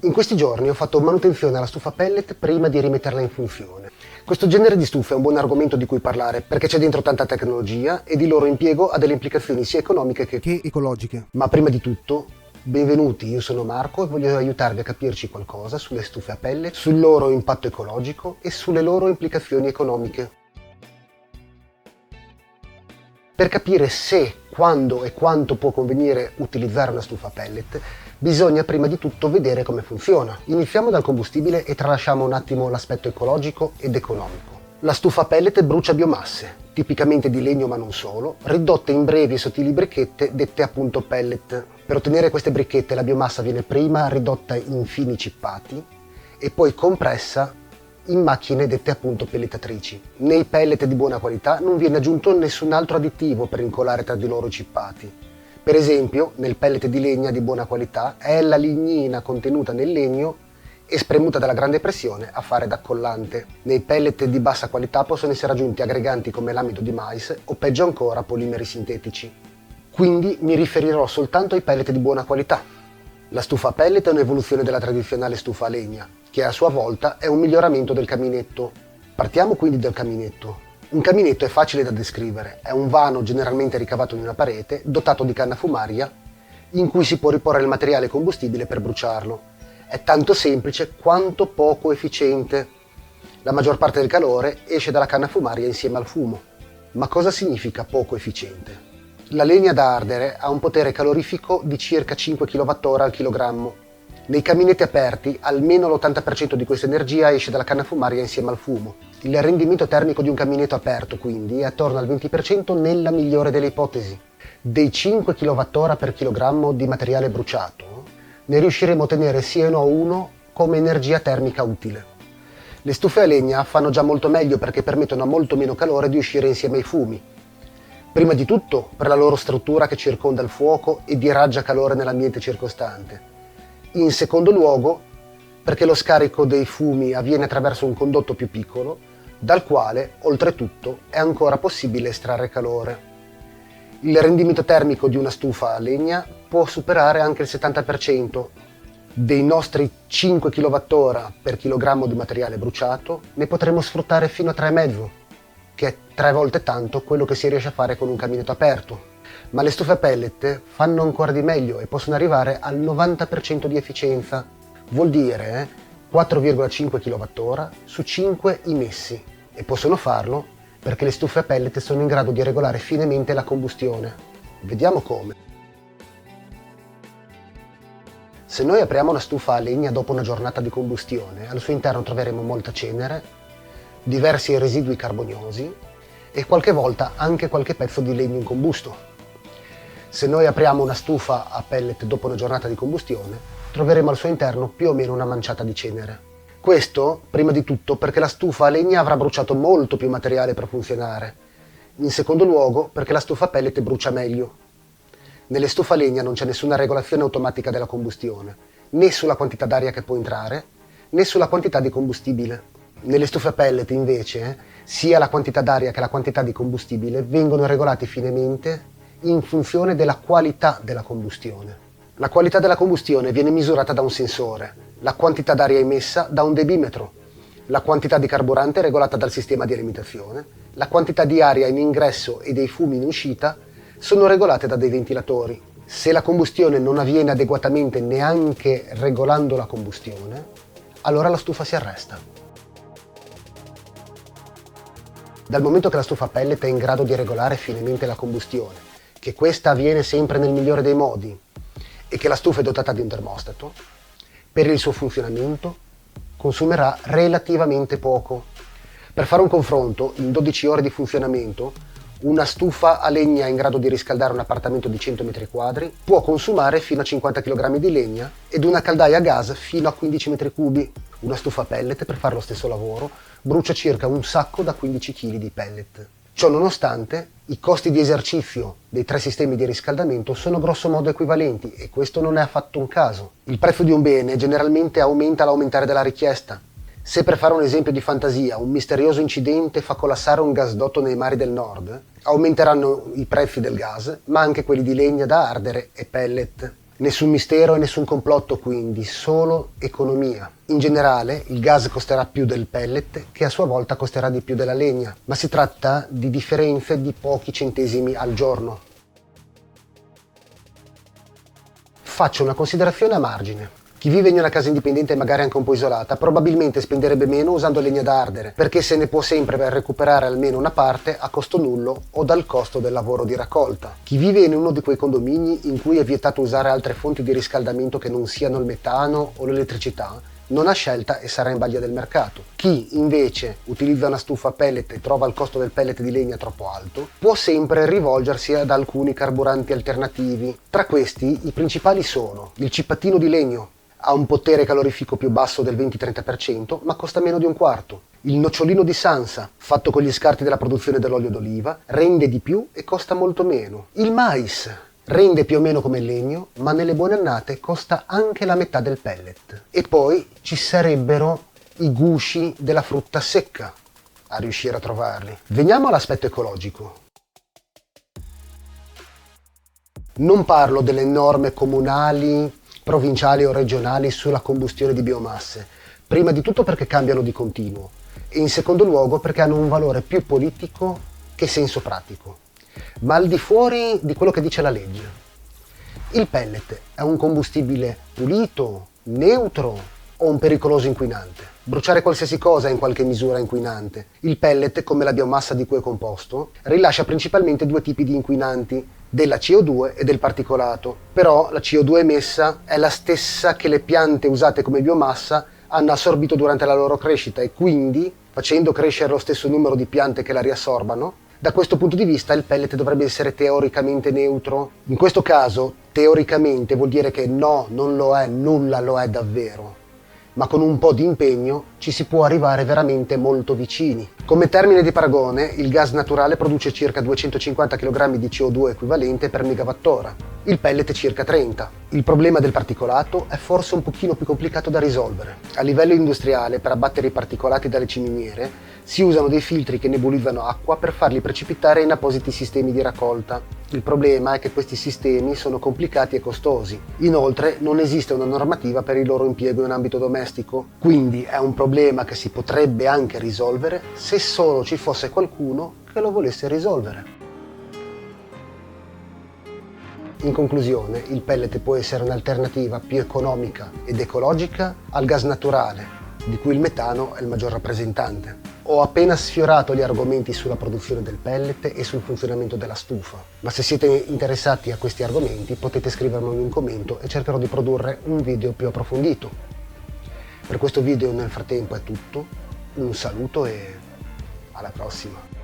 In questi giorni ho fatto manutenzione alla stufa pellet prima di rimetterla in funzione. Questo genere di stufa è un buon argomento di cui parlare perché c'è dentro tanta tecnologia ed il loro impiego ha delle implicazioni sia economiche che ecologiche. Ma prima di tutto, benvenuti, io sono Marco e voglio aiutarvi a capirci qualcosa sulle stufe a pellet, sul loro impatto ecologico e sulle loro implicazioni economiche. Per capire se, quando e quanto può convenire utilizzare una stufa a pellet, bisogna prima di tutto vedere come funziona. Iniziamo dal combustibile e tralasciamo un attimo l'aspetto ecologico ed economico. La stufa a pellet brucia biomasse, tipicamente di legno ma non solo, ridotte in brevi e sottili bricchette dette appunto pellet. Per ottenere queste bricchette la biomassa viene prima ridotta in fini cippati e poi compressa in macchine dette appunto pellettatrici. Nei pellet di buona qualità non viene aggiunto nessun altro additivo per incollare tra di loro i cippati. Per esempio, nel pellet di legna di buona qualità è la lignina contenuta nel legno e spremuta dalla grande pressione a fare da collante. Nei pellet di bassa qualità possono essere aggiunti aggreganti come l'amido di mais o peggio ancora polimeri sintetici. Quindi mi riferirò soltanto ai pellet di buona qualità. La stufa a pellet è un'evoluzione della tradizionale stufa a legna, che a sua volta è un miglioramento del caminetto. Partiamo quindi dal caminetto. Un caminetto è facile da descrivere, è un vano generalmente ricavato in una parete, dotato di canna fumaria, in cui si può riporre il materiale combustibile per bruciarlo. È tanto semplice quanto poco efficiente. La maggior parte del calore esce dalla canna fumaria insieme al fumo. Ma cosa significa poco efficiente? La legna da ardere ha un potere calorifico di circa 5 kWh al chilogrammo. Nei caminetti aperti almeno l'80% di questa energia esce dalla canna fumaria insieme al fumo. Il rendimento termico di un caminetto aperto quindi è attorno al 20% nella migliore delle ipotesi. Dei 5 kWh per chilogrammo di materiale bruciato ne riusciremo a ottenere sì e no uno come energia termica utile. Le stufe a legna fanno già molto meglio perché permettono a molto meno calore di uscire insieme ai fumi. Prima di tutto per la loro struttura che circonda il fuoco e diraggia calore nell'ambiente circostante. In secondo luogo perché lo scarico dei fumi avviene attraverso un condotto più piccolo, dal quale, oltretutto, è ancora possibile estrarre calore. Il rendimento termico di una stufa a legna può superare anche il 70%. Dei nostri 5 kWh per chilogrammo di materiale bruciato ne potremo sfruttare fino a 3,5, che è 3 volte tanto quello che si riesce a fare con un caminetto aperto. Ma le stufe a pellet fanno ancora di meglio e possono arrivare al 90% di efficienza. Vuol dire 4,5 kWh su 5 immessi. E possono farlo perché le stufe a pellet sono in grado di regolare finemente la combustione. Vediamo come. Se noi apriamo una stufa a legna dopo una giornata di combustione, al suo interno troveremo molta cenere, diversi residui carboniosi e qualche volta anche qualche pezzo di legno incombusto. Se noi apriamo una stufa a pellet dopo una giornata di combustione, troveremo al suo interno più o meno una manciata di cenere. Questo, prima di tutto, perché la stufa a legna avrà bruciato molto più materiale per funzionare. In secondo luogo, perché la stufa a pellet brucia meglio. Nelle stufe a legna non c'è nessuna regolazione automatica della combustione, né sulla quantità d'aria che può entrare, né sulla quantità di combustibile. Nelle stufe a pellet, invece, sia la quantità d'aria che la quantità di combustibile vengono regolati finemente in funzione della qualità della combustione. La qualità della combustione viene misurata da un sensore, la quantità d'aria emessa da un debimetro, la quantità di carburante regolata dal sistema di alimentazione, la quantità di aria in ingresso e dei fumi in uscita sono regolate da dei ventilatori. Se la combustione non avviene adeguatamente neanche regolando la combustione, allora la stufa si arresta. Dal momento che la stufa a pellet è in grado di regolare finemente la combustione, che questa avviene sempre nel migliore dei modi e che la stufa è dotata di un termostato, per il suo funzionamento consumerà relativamente poco. Per fare un confronto, in 12 ore di funzionamento, una stufa a legna in grado di riscaldare un appartamento di 100 metri quadri può consumare fino a 50 kg di legna ed una caldaia a gas fino a 15 metri cubi. Una stufa a pellet, per fare lo stesso lavoro, brucia circa un sacco da 15 kg di pellet. Ciò nonostante, i costi di esercizio dei 3 sistemi di riscaldamento sono grosso modo equivalenti e questo non è affatto un caso. Il prezzo di un bene generalmente aumenta all'aumentare della richiesta. Se per fare un esempio di fantasia un misterioso incidente fa collassare un gasdotto nei mari del nord, aumenteranno i prezzi del gas, ma anche quelli di legna da ardere e pellet. Nessun mistero e nessun complotto quindi, solo economia. In generale il gas costerà più del pellet, che a sua volta costerà di più della legna, ma si tratta di differenze di pochi centesimi al giorno. Faccio una considerazione a margine. Chi vive in una casa indipendente e magari anche un po' isolata probabilmente spenderebbe meno usando legna da ardere, perché se ne può sempre recuperare almeno una parte a costo nullo o dal costo del lavoro di raccolta. Chi vive in uno di quei condomini in cui è vietato usare altre fonti di riscaldamento che non siano il metano o l'elettricità non ha scelta e sarà in balia del mercato. Chi invece utilizza una stufa a pellet e trova il costo del pellet di legna troppo alto, può sempre rivolgersi ad alcuni carburanti alternativi. Tra questi i principali sono il cipattino di legno. Ha un potere calorifico più basso del 20-30%, ma costa meno di un quarto. Il nocciolino di Sansa, fatto con gli scarti della produzione dell'olio d'oliva, rende di più e costa molto meno. Il mais rende più o meno come il legno, ma nelle buone annate costa anche la metà del pellet. E poi ci sarebbero i gusci della frutta secca, a riuscire a trovarli. Veniamo all'aspetto ecologico. Non parlo delle norme comunali, provinciali o regionali sulla combustione di biomasse, prima di tutto perché cambiano di continuo e in secondo luogo perché hanno un valore più politico che senso pratico, ma al di fuori di quello che dice la legge. Il pellet è un combustibile pulito, neutro o un pericoloso inquinante? Bruciare qualsiasi cosa è in qualche misura inquinante. Il pellet, come la biomassa di cui è composto, rilascia principalmente due tipi di inquinanti, della CO2 e del particolato. Però la CO2 emessa è la stessa che le piante usate come biomassa hanno assorbito durante la loro crescita e quindi, facendo crescere lo stesso numero di piante che la riassorbano, da questo punto di vista il pellet dovrebbe essere teoricamente neutro. In questo caso, teoricamente vuol dire che no, non lo è, nulla lo è davvero. Ma con un po' di impegno ci si può arrivare veramente molto vicini. Come termine di paragone, il gas naturale produce circa 250 kg di CO2 equivalente per megawattora, il pellet circa 30. Il problema del particolato è forse un pochino più complicato da risolvere. A livello industriale, per abbattere i particolati dalle ciminiere, si usano dei filtri che nebulizzano acqua per farli precipitare in appositi sistemi di raccolta. Il problema è che questi sistemi sono complicati e costosi. Inoltre non esiste una normativa per il loro impiego in ambito domestico, quindi è un problema che si potrebbe anche risolvere se solo ci fosse qualcuno che lo volesse risolvere. In conclusione, il pellet può essere un'alternativa più economica ed ecologica al gas naturale, di cui il metano è il maggior rappresentante. Ho appena sfiorato gli argomenti sulla produzione del pellet e sul funzionamento della stufa, ma se siete interessati a questi argomenti potete scrivermi un commento e cercherò di produrre un video più approfondito. Per questo video nel frattempo è tutto, un saluto e alla prossima!